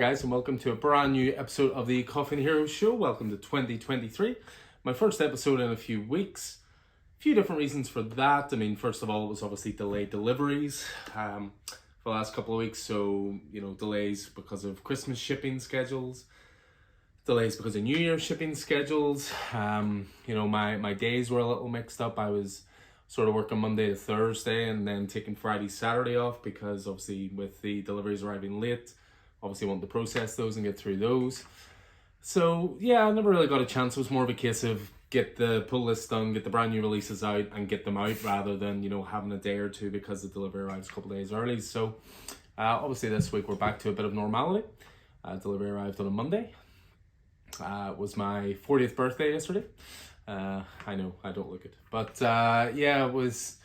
guys, and welcome to a brand new episode of the Coffin Heroes Show. Welcome to 2023, my first episode in a few weeks. A few different reasons for that. I mean, first of all, it was obviously delayed deliveries for the last couple of weeks. So, delays because of Christmas shipping schedules, delays because of New Year shipping schedules. My days were a little mixed up. I was sort of working Monday to Thursday and then taking Friday, Saturday off because obviously with the deliveries arriving late, obviously want to process those and get through those. So yeah, I never really got a chance. It was more of a case of get the pull list done, get the brand new releases out and get them out rather than, having a day or two because the delivery arrives a couple of days early. So obviously this week we're back to a bit of normality. Delivery arrived on a Monday. It was my 40th birthday yesterday. I know, I don't look it. But it was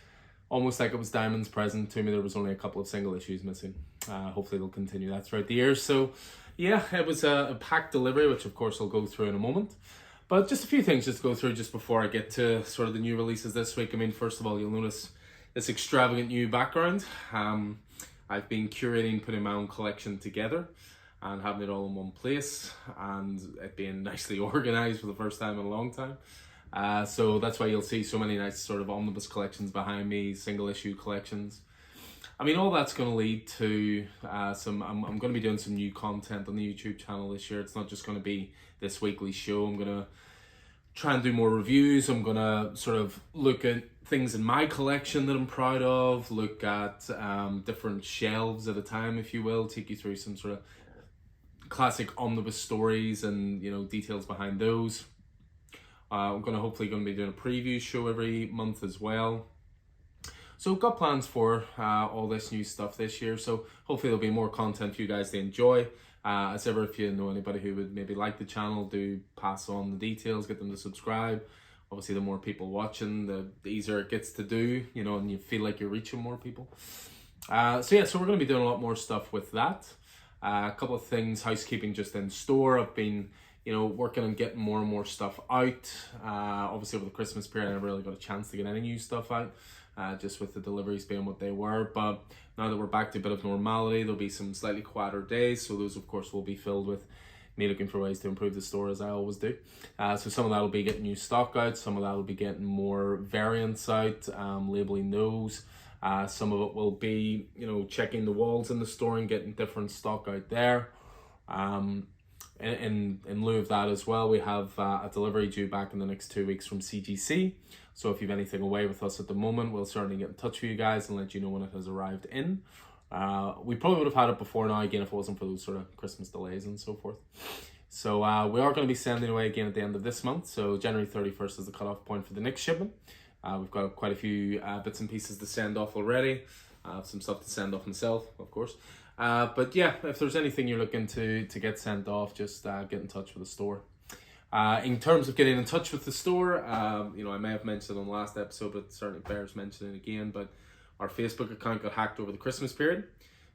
almost like it was Diamond's present to me. There was only a couple of single issues missing. Hopefully they'll continue that throughout the year. So yeah, it was a packed delivery, which of course I'll go through in a moment. But just a few things just to go through just before I get to sort of the new releases this week. I mean, first of all, you'll notice this extravagant new background. I've been curating, putting my own collection together and having it all in one place and it being nicely organized for the first time in a long time. So that's why you'll see so many nice sort of omnibus collections behind me, single issue collections. I mean, all that's going to lead to I'm going to be doing some new content on the YouTube channel this year. It's not just going to be this weekly show. I'm going to try and do more reviews. I'm going to sort of look at things in my collection that I'm proud of, look at different shelves at a time, if you will, take you through some sort of classic omnibus stories and, details behind those. I'm hopefully going to be doing a preview show every month as well. So I've got plans for all this new stuff this year. So hopefully there'll be more content for you guys to enjoy. As ever, if you know anybody who would maybe like the channel, do pass on the details, get them to subscribe. Obviously, the more people watching, the easier it gets to do, and you feel like you're reaching more people. So we're going to be doing a lot more stuff with that. A couple of things, housekeeping just in store. I've been working on getting more and more stuff out. Obviously over the Christmas period, I never really got a chance to get any new stuff out, just with the deliveries being what they were. But now that we're back to a bit of normality, there'll be some slightly quieter days. So those, of course, will be filled with me looking for ways to improve the store as I always do. So some of that will be getting new stock out. Some of that will be getting more variants out, labeling those. Some of it will be, checking the walls in the store and getting different stock out there. In lieu of that as well, we have a delivery due back in the next 2 weeks from CGC. So if you have anything away with us at the moment, we'll certainly get in touch with you guys and let you know when it has arrived in. We probably would have had it before now again if it wasn't for those sort of Christmas delays and so forth. So we are going to be sending away again at the end of this month. So January 31st is the cutoff point for the next shipment. We've got quite a few bits and pieces to send off already. Some stuff to send off myself, of course. But yeah, if there's anything you're looking to get sent off, just get in touch with the store. In terms of getting in touch with the store, I may have mentioned it on the last episode, but certainly bears mentioning it again, but our Facebook account got hacked over the Christmas period.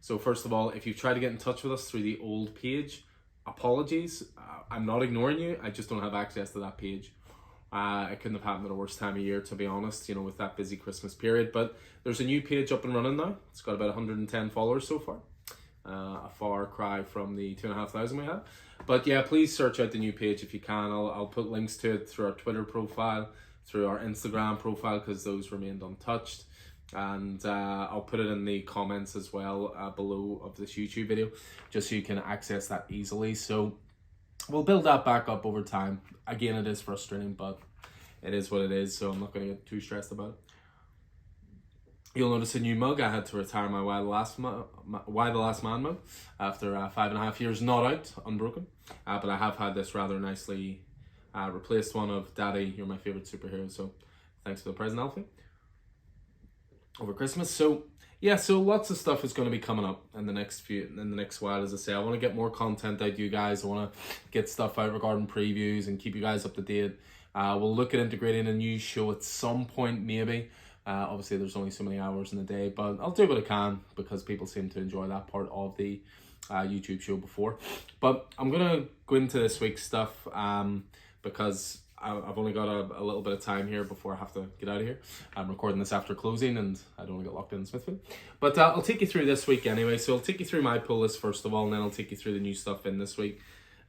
So first of all, if you've tried to get in touch with us through the old page, apologies. I'm not ignoring you. I just don't have access to that page. It couldn't have happened at a worse time of year, to be honest, with that busy Christmas period. But there's a new page up and running now. It's got about 110 followers so far. A far cry from the 2,500 we had. But yeah, please search out the new page if you can. I'll put links to it through our Twitter profile, through our Instagram profile, because those remained untouched. And I'll put it in the comments as well below of this YouTube video, just so you can access that easily. So we'll build that back up over time. Again, it is frustrating, but it is what it is, so I'm not going to get too stressed about it. You'll notice a new mug. I had to retire my Why the Last Man mug after 5.5 years not out, unbroken. But I have had this rather nicely replaced one of Daddy, you're my favorite superhero. So thanks for the present, Alfie, over Christmas. So yeah, so lots of stuff is going to be coming up in the next while. As I say, I want to get more content out to you guys. I want to get stuff out regarding previews and keep you guys up to date. We'll look at integrating a new show at some point, maybe. Obviously, there's only so many hours in the day, but I'll do what I can because people seem to enjoy that part of the YouTube show before. But I'm going to go into this week's stuff because I've only got a little bit of time here before I have to get out of here. I'm recording this after closing and I don't want to get locked in Smithfield. But I'll take you through this week anyway. So I'll take you through my pull list first of all, and then I'll take you through the new stuff in this week.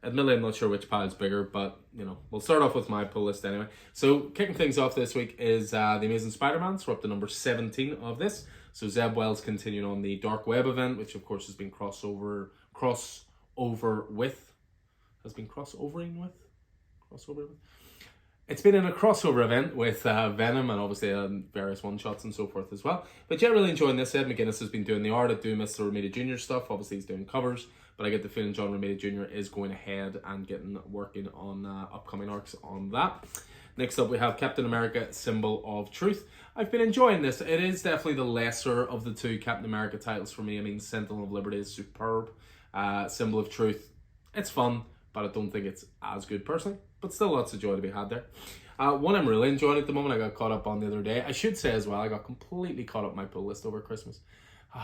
Admittedly, I'm not sure which pile's bigger, but you know, we'll start off with my pull list anyway. So kicking things off this week is The Amazing Spider-Man. So we're up to number 17 of this. So Zeb Wells continuing on the Dark Web event, which of course has been crossovering with. It's been in a crossover event with Venom and obviously various one-shots and so forth as well. But yeah, really enjoying this. Ed McGuinness has been doing the art. I do miss the Romita Jr. stuff. Obviously he's doing covers, but I get the feeling John Romita Jr. is going ahead and working on upcoming arcs on that. Next up we have Captain America, Symbol of Truth. I've been enjoying this. It is definitely the lesser of the two Captain America titles for me. I mean, Sentinel of Liberty is superb. Symbol of Truth, it's fun, but I don't think it's as good personally. But still lots of joy to be had there. One I'm really enjoying at the moment, I got caught up on the other day. I should say as well, I got completely caught up on my pull list over Christmas.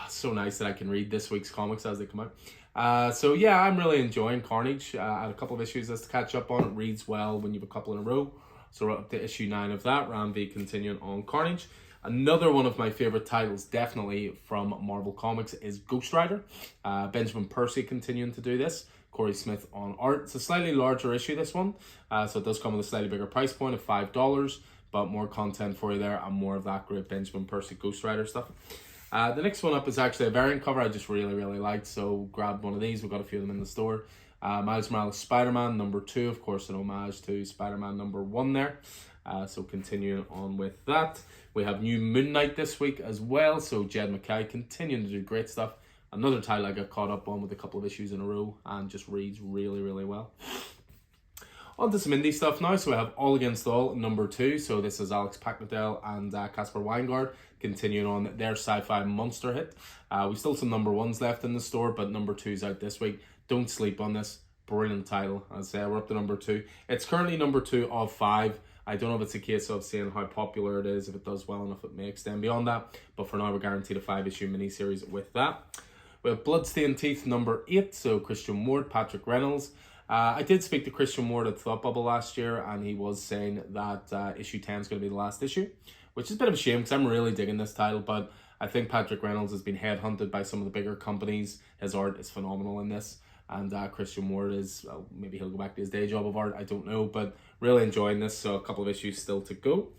So nice that I can read this week's comics as they come out. So yeah, I'm really enjoying Carnage. I had a couple of issues just to catch up on. It reads well when you have a couple in a row. So we're up to issue 9 of that. Ram V continuing on Carnage. Another one of my favorite titles, definitely from Marvel Comics, is Ghost Rider. Benjamin Percy continuing to do this. Corey Smith on art. It's a slightly larger issue, this one. So it does come with a slightly bigger price point of $5, but more content for you there and more of that great Benjamin Percy Ghost Rider stuff. The next one up is actually a variant cover I just really liked, so grabbed one of these. We've got a few of them in the store. Miles Morales Spider-Man number 2, of course, an homage to Spider-Man number 1 there. So continuing on with that. We have new Moon Knight this week as well, so Jed MacKay continuing to do great stuff. Another title I got caught up on with a couple of issues in a row and just reads really well. On to some indie stuff now. So we have All Against All number 2. So this is Alex Paknadel and Casper Weingart continuing on their sci-fi monster hit. We still have some number 1s left in the store, but number 2's out this week. Don't sleep on this. Brilliant title. As we're up to number 2. It's currently number 2 of 5. I don't know if it's a case of seeing how popular it is. If it does well enough, it may extend beyond that. But for now, we're guaranteed a 5-issue miniseries with that. We have Bloodstained Teeth number 8, so Christian Ward, Patrick Reynolds. I did speak to Christian Ward at Thought Bubble last year, and he was saying that issue 10 is going to be the last issue, which is a bit of a shame because I'm really digging this title, but I think Patrick Reynolds has been headhunted by some of the bigger companies. His art is phenomenal in this, and Christian Ward is, well, maybe he'll go back to his day job of art, I don't know, but really enjoying this, so a couple of issues still to go.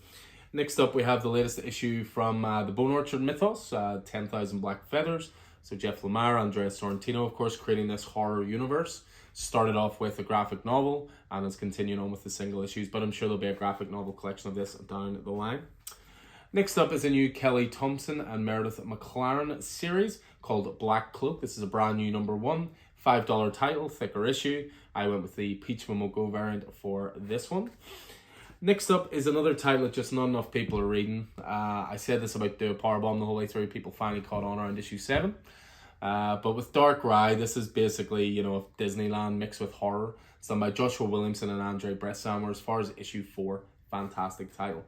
Next up, we have the latest issue from the Bone Orchard Mythos, 10,000 Black Feathers. So Jeff Lemire, Andrea Sorrentino, of course, creating this horror universe. Started off with a graphic novel and is continuing on with the single issues, but I'm sure there'll be a graphic novel collection of this down the line. Next up is a new Kelly Thompson and Meredith McLaren series called Black Cloak. This is a brand new number 1, $5 title, thicker issue. I went with the Peach Momoko variant for this one. Next up is another title that just not enough people are reading. I said this about the Powerbomb the whole way through. People finally caught on around issue 7. But with Dark Ride, this is basically, you know, Disneyland mixed with horror. It's done by Joshua Williamson and Andre Bressan. As far as issue 4, fantastic title.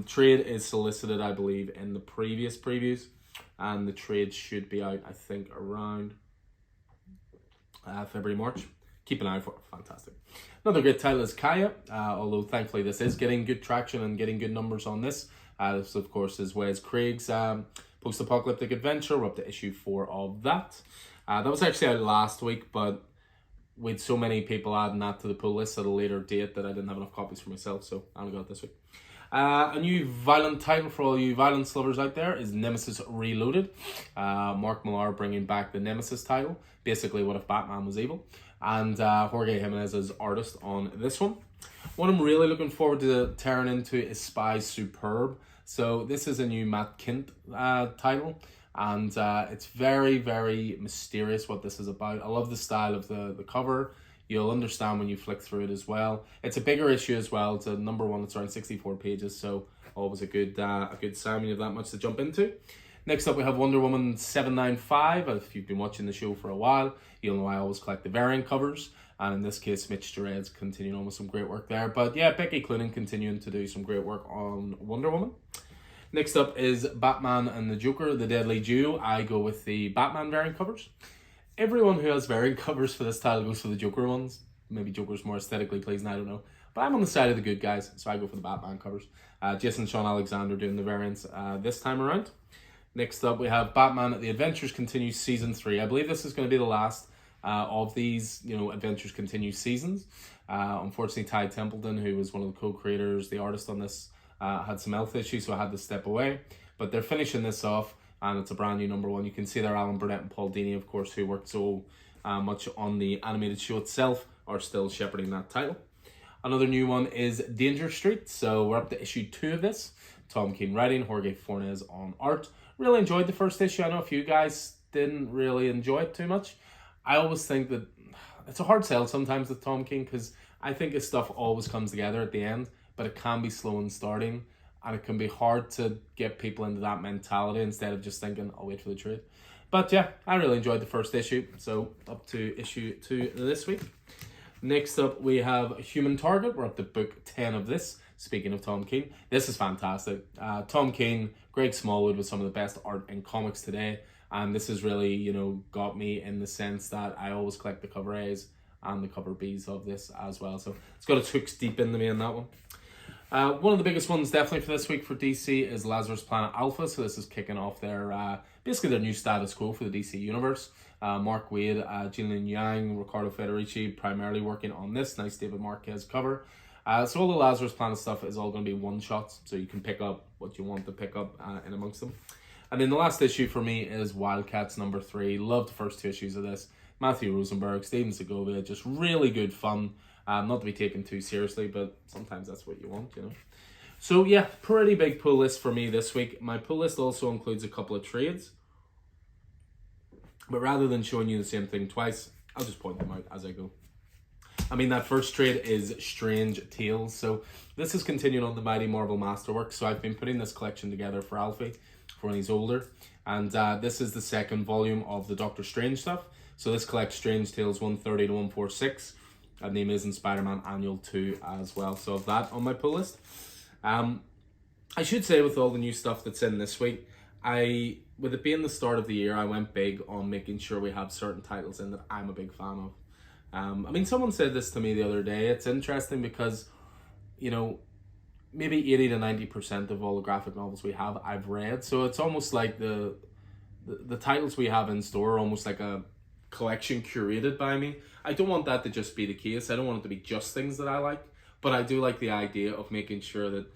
Trade is solicited, I believe, in the previous previews. And the trade should be out, I think, around February, March. Keep an eye for it. Fantastic. Another great title is Kaya, although thankfully this is getting good traction and getting good numbers on this. This, of course, is Wes Craig's post-apocalyptic adventure. We're up to issue 4 of that. That was actually out last week, but with so many people adding that to the pull list at a later date that I didn't have enough copies for myself, so I only got it this week. A new violent title for all you violence lovers out there is Nemesis Reloaded. Mark Millar bringing back the Nemesis title, basically what if Batman was evil, and Jorge Jimenez as artist on this one. What I'm really looking forward to tearing into is Spies Superb. So this is a new Matt Kindt title, and it's very mysterious what this is about. I love the style of the cover. You'll understand when you flick through it as well. It's a bigger issue as well. It's a number 1. It's around 64 pages, so always a good sign when you have that much to jump into. Next up, we have Wonder Woman 795. If you've been watching the show for a while, you'll know I always collect the variant covers. And in this case, Mitch Gerads continuing on with some great work there. But yeah, Becky Cloonan continuing to do some great work on Wonder Woman. Next up is Batman and the Joker, the Deadly Duo. I go with the Batman variant covers. Everyone who has variant covers for this title goes for the Joker ones. maybe Joker's more aesthetically pleasing, I don't know. But I'm on the side of the good guys, so I go for the Batman covers. Jason Sean Alexander doing the variants this time around. Next up, we have Batman: The Adventures Continue Season 3. I believe this is going to be the last of these, Adventures Continue seasons. Unfortunately, Ty Templeton, who was one of the co-creators, the artist on this, had some health issues, so I had to step away. But they're finishing this off, and it's a brand new #1. You can see there Alan Burnett and Paul Dini, of course, who worked so much on the animated show itself, are still shepherding that title. Another new one is Danger Street. So we're up to issue 2 of this. Tom King writing, Jorge Fornes on art. Really enjoyed the first issue. I know a few guys didn't really enjoy it too much. I always think that it's a hard sell sometimes with Tom King, because I think his stuff always comes together at the end, but it can be slow in starting, and it can be hard to get people into that mentality instead of just thinking, I'll wait for the trade. But yeah, I really enjoyed the first issue, so up to issue 2 this week. Next up, we have Human Target. We're up to book 10 of this. Speaking of Tom King, this is fantastic. Tom King, Greg Smallwood with some of the best art in comics today. And this has really, got me in the sense that I always collect the cover A's and the cover B's of this as well. So it's got its hooks deep into me in that one. One of the biggest ones definitely for this week for DC is Lazarus Planet Alpha. So this is kicking off their basically their new status quo for the DC universe. Mark Waid, Jillian Yang, Riccardo Federici primarily working on this. Nice David Marquez cover. So all the Lazarus Planet stuff is all going to be one-shots, so you can pick up what you want to pick up in amongst them. And then the last issue for me is Wildcats #3. Loved the first 2 issues of this. Matthew Rosenberg, Steven Segovia, just really good fun. Not to be taken too seriously, but sometimes that's what you want, So yeah, pretty big pull list for me this week. My pull list also includes a couple of trades. But rather than showing you the same thing twice, I'll just point them out as I go. I mean, that first trade is Strange Tales. So this is continuing on the Mighty Marvel Masterworks. So I've been putting this collection together for Alfie for when he's older. And this is the second volume of the Doctor Strange stuff. So this collects Strange Tales 130 to 146. And the Amazing Spider-Man Annual 2 as well. So of that on my pull list. I should say with all the new stuff that's in this week, with it being the start of the year, I went big on making sure we have certain titles in that I'm a big fan of. Someone said this to me the other day. It's interesting because, maybe 80 to 90% of all the graphic novels we have, I've read. So it's almost like the titles we have in store are almost like a collection curated by me. I don't want that to just be the case. I don't want it to be just things that I like, but I do like the idea of making sure that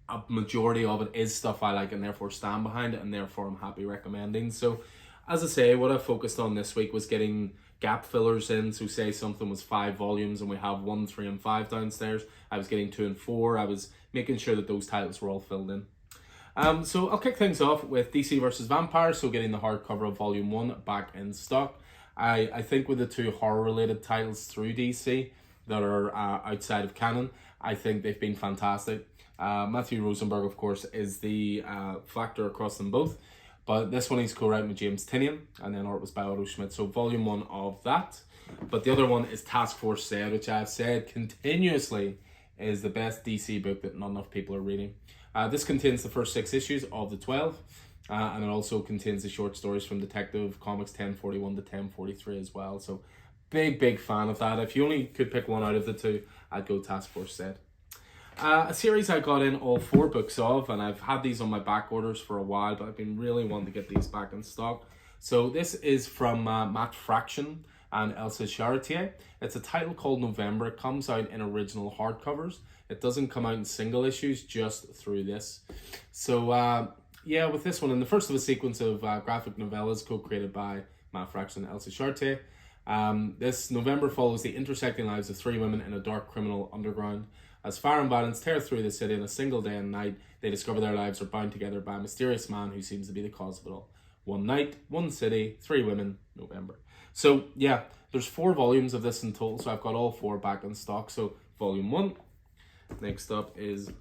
a majority of it is stuff I like and therefore stand behind it, and therefore I'm happy recommending. So as I say, what I focused on this week was getting gap fillers in. So say something was 5 volumes and we have 1, 3, and 5 downstairs. I was getting 2 and 4. I was making sure that those titles were all filled in. So I'll kick things off with DC vs. Vampire. So getting the hardcover of Volume 1 back in stock. I think with the 2 horror-related titles through DC that are outside of canon, I think they've been fantastic. Matthew Rosenberg, of course, is the factor across them both. But this one he's co-writing with James Tynion, and then art was by Otto Schmidt. So volume 1 of that. But the other one is Task Force Z, which I've said continuously is the best DC book that not enough people are reading. This contains the first 6 issues of the 12. And it also contains the short stories from Detective Comics 1041 to 1043 as well. So big fan of that. If you only could pick one out of the 2, I'd go Task Force Z. A series I got in all 4 books of, and I've had these on my back orders for a while, but I've been really wanting to get these back in stock. So this is from Matt Fraction and Elsa Charretier. It's a title called November. It comes out in original hardcovers. It doesn't come out in single issues, just through this. So yeah, with this one, in the first of a sequence of graphic novellas co-created by Matt Fraction and Elsa Charretier, this November follows the intersecting lives of 3 women in a dark criminal underground. As fire and violence tear through the city in a single day and night, they discover their lives are bound together by a mysterious man who seems to be the cause of it all. 1 night, 1 city, 3 women, November. So yeah, there's 4 volumes of this in total, so I've got all 4 back in stock. So volume 1. Next up is,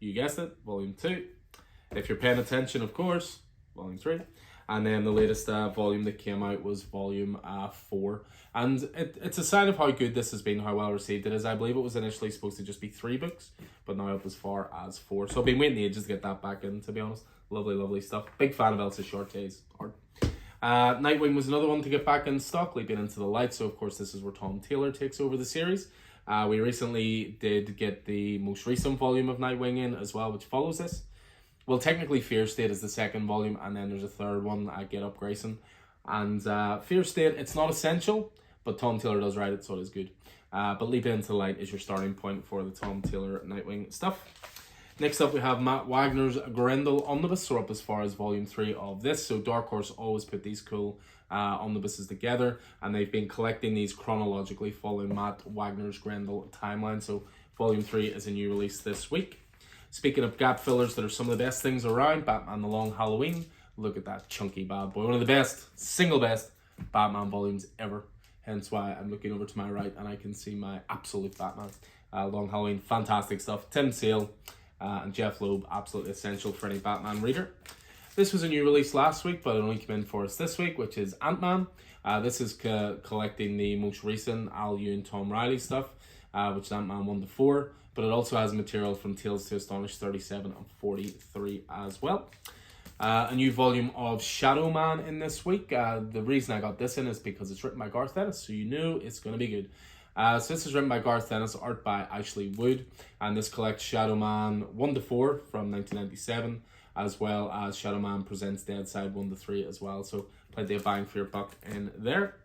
you guessed it, volume 2. If you're paying attention, of course, volume 3. And then the latest volume that came out was volume 4. And it's a sign of how good this has been, how well received it is. I believe it was initially supposed to just be 3 books, but now up as far as 4. So I've been waiting ages to get that back in, to be honest. Lovely stuff. Big fan of Elsa Charretier's art. Nightwing was another one to get back in stock, leaping into the light. So, of course, this is where Tom Taylor takes over the series. We recently did get the most recent volume of Nightwing in as well, which follows this. Well, technically, Fear State is the second volume, and then there's a third one, Get Up Grayson. And Fear State, it's not essential, but Tom Taylor does write it, so it is good. But Leaping into the Light is your starting point for the Tom Taylor Nightwing stuff. Next up, we have Matt Wagner's Grendel Omnibus. So we're up as far as volume 3 of this. So Dark Horse always put these cool omnibuses together, and they've been collecting these chronologically following Matt Wagner's Grendel timeline. So volume 3 is a new release this week. Speaking of gap fillers that are some of the best things around, Batman The Long Halloween. Look at that chunky bad boy. One of the best, single best Batman volumes ever. Hence why I'm looking over to my right and I can see my absolute Batman. Long Halloween, fantastic stuff. Tim Sale and Jeff Loeb, absolutely essential for any Batman reader. This was a new release last week, but it only came in for us this week, which is Ant-Man. This is collecting the most recent Al Ewing, Tom Riley stuff, which is Ant-Man 1-4, but it also has material from Tales to Astonish 37 and 43 as well. A new volume of Shadow Man in this week. The reason I got this in is because it's written by Garth Ennis, so you knew it's going to be good. So this is written by Garth Ennis, art by Ashley Wood, and this collects Shadow Man 1-4 from 1997, as well as Shadow Man Presents Deadside 1-3 as well. So plenty of bang for your buck in there.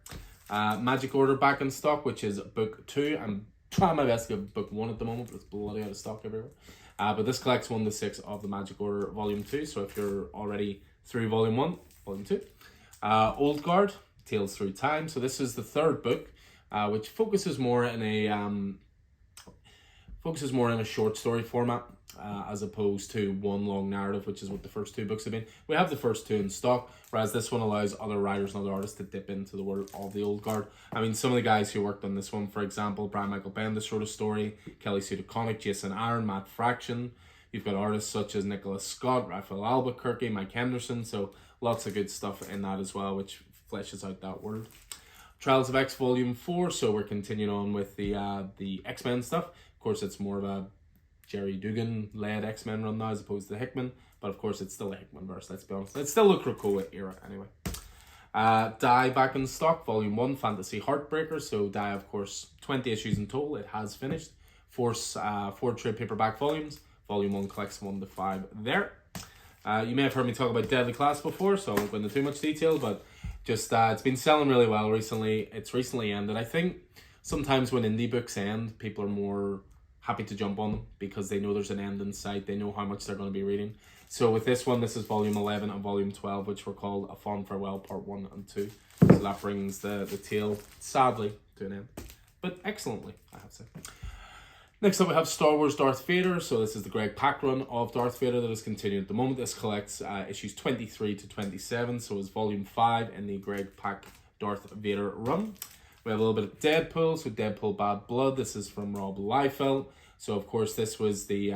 Magic Order back in stock, which is book 2. I'm trying my best to get book 1 at the moment, but it's bloody out of stock everywhere. But this collects 1-6 of the Magic Order Volume 2. So if you're already through Volume 1, Volume 2. Old Guard, Tales Through Time. So this is the third book, which focuses more in a short story format, as opposed to one long narrative, which is what the first two books have been. We have the first two in stock, whereas this one allows other writers and other artists to dip into the world of the Old Guard. I mean, some of the guys who worked on this one, for example, Brian Michael Bendis wrote a story, Kelly Sue DeConnick, Jason Aaron, Matt Fraction. You've got artists such as Nicholas Scott, Raphael Albuquerque, Mike Henderson, so lots of good stuff in that as well, which fleshes out that world. Trials of X Volume 4, so we're continuing on with the X-Men stuff. Of course, it's more of a Jerry Dugan-led X-Men run now as opposed to Hickman, but of course it's still a Hickman verse, let's be honest. It's still a Krakoa era anyway. Die back in stock, Volume 1, Fantasy Heartbreaker. So Die, of course, 20 issues in total. It has finished. Four trade paperback volumes. Volume 1 collects 1-5 there. You may have heard me talk about Deadly Class before, so I won't go into too much detail, but just it's been selling really well recently. It's recently ended. I think sometimes when indie books end, people are more happy to jump on them because they know there's an end in sight. They know how much they're going to be reading. So with this one, this is Volume 11 and Volume 12, which were called A Fond Farewell Part 1 and 2. So that brings the tale, sadly, to an end. But excellently, I have to say. Next up, we have Star Wars Darth Vader. So this is the Greg Pak run of Darth Vader that is continuing at the moment. This collects issues 23 to 27. So it's Volume 5 in the Greg Pak Darth Vader run. We have a little bit of Deadpool. So Deadpool Bad Blood. This is from Rob Liefeld. So of course, this was the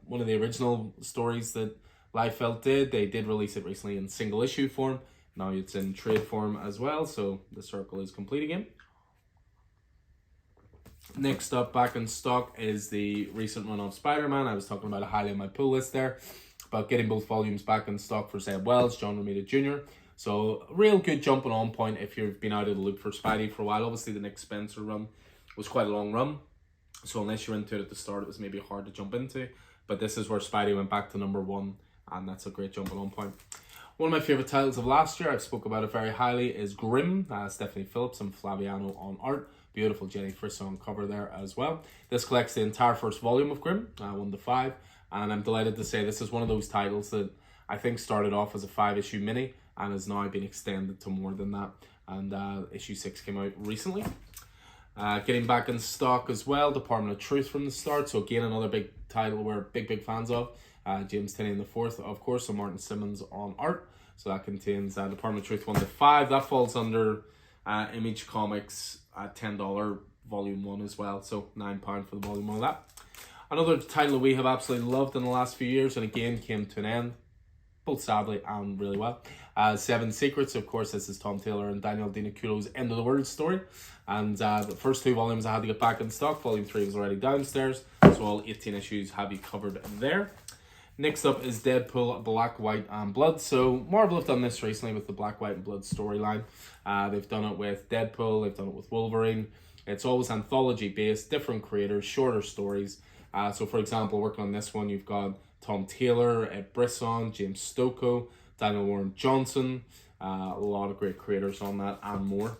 one of the original stories that Liefeld did. They did release it recently in single issue form. Now it's in trade form as well. So the circle is complete again. Next up, back in stock, is the recent run of Spider-Man. I was talking about it highly on my pull list there, about getting both volumes back in stock for Zeb Wells, John Romita Jr. So real good jumping on point if you've been out of the loop for Spidey for a while. Obviously the Nick Spencer run was quite a long run, so unless you're into it at the start, it was maybe hard to jump into. But this is where Spidey went back to number 1, and that's a great jumping on point. One of my favourite titles of last year, I've spoke about it very highly, is Grimm. Stephanie Phillips and Flaviano on art. Beautiful Jenny Frisso on cover there as well. This collects the entire first volume of Grimm, 1-5. And I'm delighted to say this is one of those titles that I think started off as a 5-issue mini and has now been extended to more than that. And issue 6 came out recently. Getting back in stock as well, Department of Truth from the start. So again, another big title we're big fans of. James Tynion IV, of course, and Martin Simmons on art. So that contains Department of Truth 1-5. That falls under Image Comics at $10 volume 1 as well. So £9 for the volume 1 of that. Another title we have absolutely loved in the last few years, and again came to an end, both sadly and really well. Seven Secrets, of course, this is Tom Taylor and Daniel DiNiculo's End of the World story. And the first 2 volumes I had to get back in stock. Volume 3 was already downstairs, so all 18 issues have you covered there. Next up is Deadpool Black, White and Blood. So Marvel have done this recently with the Black, White and Blood storyline. They've done it with Deadpool, they've done it with Wolverine. It's always anthology based, different creators, shorter stories. So for example, working on this one, you've got Tom Taylor, Ed Brisson, James Stokoe, Daniel Warren Johnson, a lot of great creators on that and more.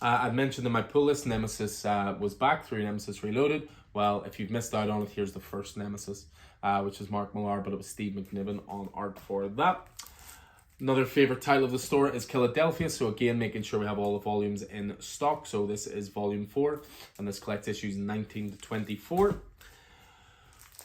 I mentioned in my pull list, Nemesis was back through Nemesis Reloaded. Well, if you've missed out on it, here's the first Nemesis, which is Mark Millar, but it was Steve McNiven on art for that. Another favorite title of the store is Philadelphia. So again, making sure we have all the volumes in stock. So this is volume 4, and this collects issues 19 to 24.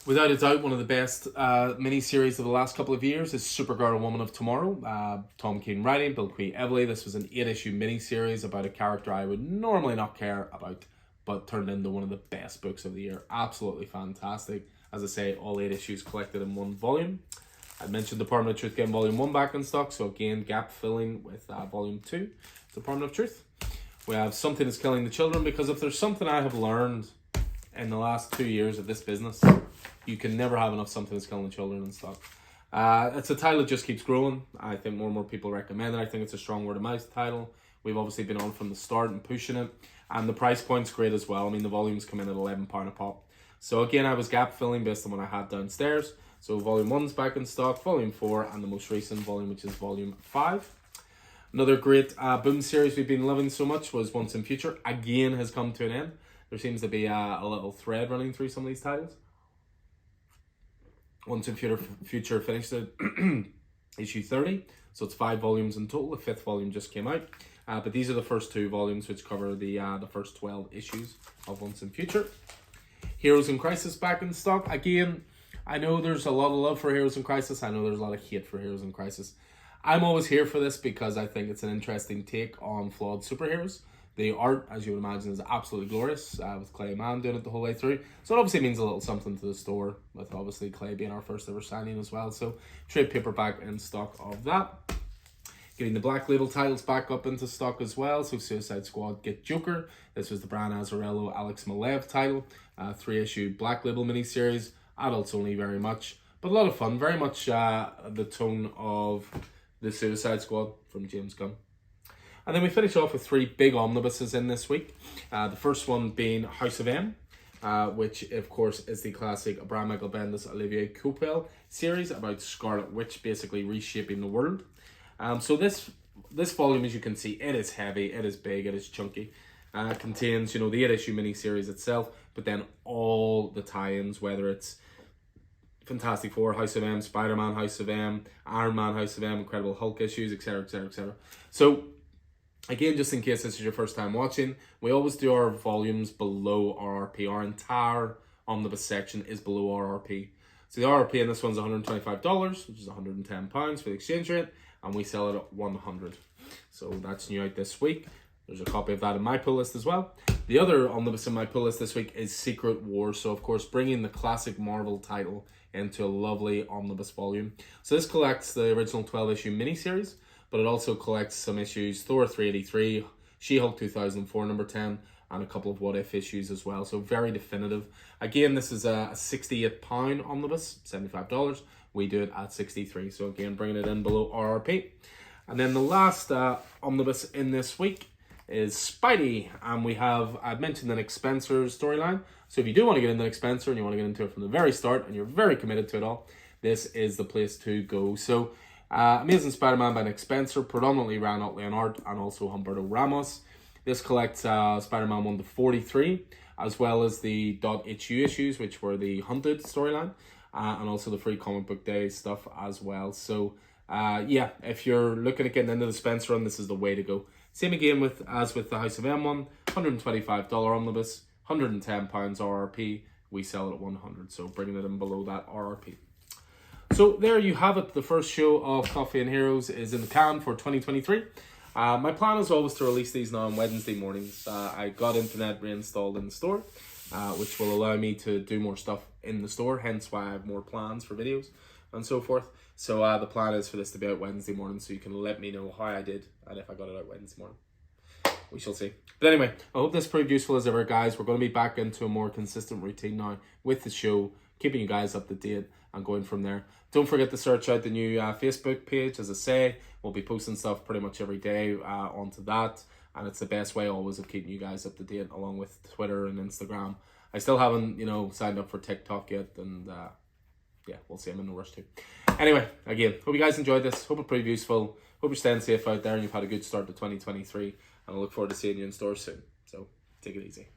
Without a doubt, one of the best miniseries of the last couple of years is Supergirl, Woman of Tomorrow. Tom King writing, Bill Quay Evely. This was an 8-issue miniseries about a character I would normally not care about, but turned into one of the best books of the year. Absolutely fantastic. As I say, all 8 issues collected in one volume. I mentioned Department of Truth getting volume 1 back in stock, so again, gap filling with volume 2, Department of Truth. We have Something is Killing the Children, because if there's something I have learned in the last 2 years of this business, you can never have enough Something is Killing the Children in stock. It's a title that just keeps growing. I think more and more people recommend it. I think it's a strong word of mouth title. We've obviously been on from the start and pushing it. And the price point's great as well. I mean, the volumes come in at £11 a pop. So again, I was gap filling based on what I had downstairs. So volume 1's back in stock, volume 4, and the most recent volume, which is volume 5. Another great boom series we've been loving so much was Once in Future. Again, has come to an end. There seems to be a little thread running through some of these titles. Once in Future finished at issue 30. So it's 5 volumes in total. The 5th volume just came out. But these are the first 2 volumes which cover the first 12 issues of Once in Future. Heroes in Crisis back in stock. Again, I know there's a lot of love for Heroes in Crisis. I know there's a lot of hate for Heroes in Crisis. I'm always here for this because I think it's an interesting take on flawed superheroes. The art, as you would imagine, is absolutely glorious, with Clay Mann doing it the whole way through. So it obviously means a little something to the store, with obviously Clay being our first ever signing as well. So trade paperback in stock of that. Getting the Black Label titles back up into stock as well. So Suicide Squad Get Joker. This was the Brian Azzarello, Alex Maleev title. 3-issue Black Label miniseries. Adults only very much. But a lot of fun. Very much the tone of the Suicide Squad from James Gunn. And then we finish off with 3 big omnibuses in this week. The first one being House of M, which of course is the classic Brian Michael Bendis, Olivier Coipel series about Scarlet Witch basically reshaping the world. So this volume, as you can see, it is heavy, it is big, it is chunky. It contains, the 8-issue miniseries itself, but then all the tie-ins, whether it's Fantastic Four, House of M, Spider-Man, House of M, Iron Man, House of M, Incredible Hulk issues, etc., etc., etc. So, again, just in case this is your first time watching, we always do our volumes below RRP. Our entire omnibus section is below RRP. So the RRP in this one's $125, which is £110 for the exchange rate, and we sell it at $100. So that's new out this week. There's a copy of that in my pull list as well. The other omnibus in my pull list this week is Secret Wars. So, of course, bringing the classic Marvel title into a lovely omnibus volume. So this collects the original 12-issue miniseries, but it also collects some issues, Thor 383, She-Hulk 2004 number 10, and a couple of What If issues as well. So very definitive. Again, this is a £68 omnibus, $75. We do it at $63. So again, bringing it in below RRP. And then the last omnibus in this week is Spidey, and we have, I've mentioned the Nick Spencer storyline. So if you do want to get into Nick Spencer and you want to get into it from the very start and you're very committed to it all, this is the place to go. So Amazing Spider-Man by Nick Spencer, predominantly Ryan Otley on art, and also Humberto Ramos. This collects Spider-Man 1 to 43, as well as the .hu issues, which were the Hunted storyline, and also the free comic book day stuff as well. So yeah, if you're looking at getting into the Spencer run, this is the way to go. Same again as with the House of M one, $125 omnibus, £110 RRP. We sell it at $100, so bringing it in below that RRP. So there you have it. The first show of Coffee and Heroes is in the can for 2023. My plan is always to release these now on Wednesday mornings. I got internet reinstalled in the store, which will allow me to do more stuff in the store, hence why I have more plans for videos and so forth. So the plan is for this to be out Wednesday morning, so you can let me know how I did and if I got it out Wednesday morning. We shall see. But anyway, I hope this proved useful as ever, guys. We're going to be back into a more consistent routine now with the show keeping you guys up to date and going from there. Don't forget to search out the new Facebook page. As I say, we'll be posting stuff pretty much every day onto that, and it's the best way always of keeping you guys up to date, along with Twitter and Instagram. I still haven't, signed up for TikTok yet, and yeah, we'll see. I'm in the rush too. Anyway, again, hope you guys enjoyed this. Hope it proved useful. Hope you're staying safe out there and you've had a good start to 2023. And I look forward to seeing you in stores soon. So take it easy.